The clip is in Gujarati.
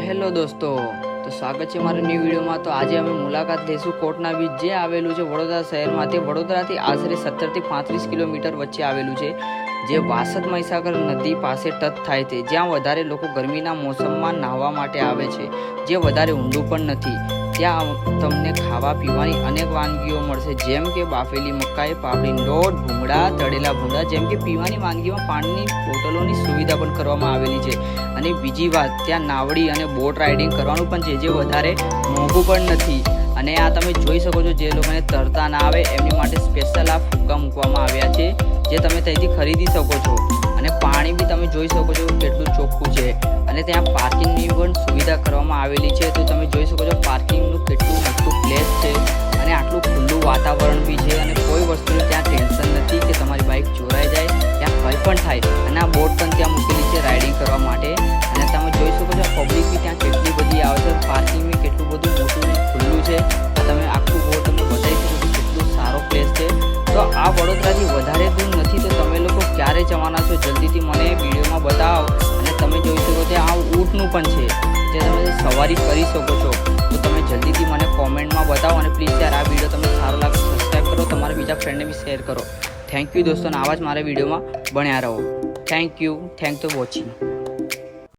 હેલો દોસ્તો, તો સ્વાગત છે મારા ન્યૂ વિડીયોમાં। તો આજે અમે મુલાકાત લઈશું કોટના બીચ, જે આવેલું છે વડોદરા શહેરમાં। તે વડોદરાથી આશરે 17 થી 35 કિલોમીટર વચ્ચે આવેલું છે, જે વાસદ મહીસાગર નદી પાસે ટચ થાય છે, જ્યાં વધારે લોકો ગરમીના મોસમમાં નાહવા માટે આવે છે, જે વધારે ઊંડું પણ નથી। ત્યાં તમને ખાવા પીવાની અનેક વાનગીઓ મળશે, જેમ કે બાફેલી મકાઈ, પાપડી લોટ, ભૂંગળા, તળેલા ભૂંગળા, જેમ કે પીવાની વાનગીમાં પાણીની બોટલોની સુવિધા પણ કરવામાં આવેલી છે। અને બીજી વાત, ત્યાં નાવડી અને બોટ રાઇડિંગ કરવાનું પણ છે, જે વધારે મોંઘું પણ નથી। અને આ તમે જોઈ શકો છો, જે લોકોને તરતા ના આવે એમની માટે સ્પેશિયલ આ ફુગ્ગા મૂકવામાં આવ્યા છે, જે તમે ત્યાંથી ખરીદી શકો છો। અને પાણી બી તમે જોઈ શકો છો કેટલું ચોખ્ખું છે। અને ત્યાં પાર્કિંગની પણ સુવિધા કરવામાં આવેલી છે, તો તમે જોઈ શકો છો પાર્કિંગનું કેટલું મોટું પ્લેસ છે। અને આટલું ખુલ્લું વાતાવરણ બી છે, અને કોઈ વસ્તુની ત્યાં ટેન્શન નથી કે તમારી બાઇક ચોરાઈ જાય, ત્યાં કંઈ પણ થાય। અને આ બોટ પણ ત્યાં મૂકેલી છે રાઇડિંગ કરવા માટે। અને તમે જોઈ શકો છો પબ્લિક બી ત્યાં કેટલી બધી આવે છે, પાર્કિંગ બી કેટલું બધું મોટું ખુલ્લું છે। તમે આખું બોટ તમે બતાવી શકો છો કેટલું સારો પ્લેસ છે। તો આ વડોદરાથી વધારે દૂર નથી, તો તમે લોકો ક્યારે જવાના છો જલ્દીથી મને વિડીયોમાં બતાવો। અને તમે જોઈ શકો છો આ ઊંટનું પણ છે, જે તમે સવારી કરી શકો છો। તો તમે જલ્દીથી મને કોમેન્ટમાં બતાવો, અને પ્લીઝ યાર આ વિડીયો તમને સારો લાગે સબસ્ક્રાઈબ કરો, તમારા બીજા ફ્રેન્ડને બી શેર કરો। થેન્ક યુ દોસ્તો, અને આવા જ મારા વિડીયોમાં બન્યા રહો। Thank you for watching.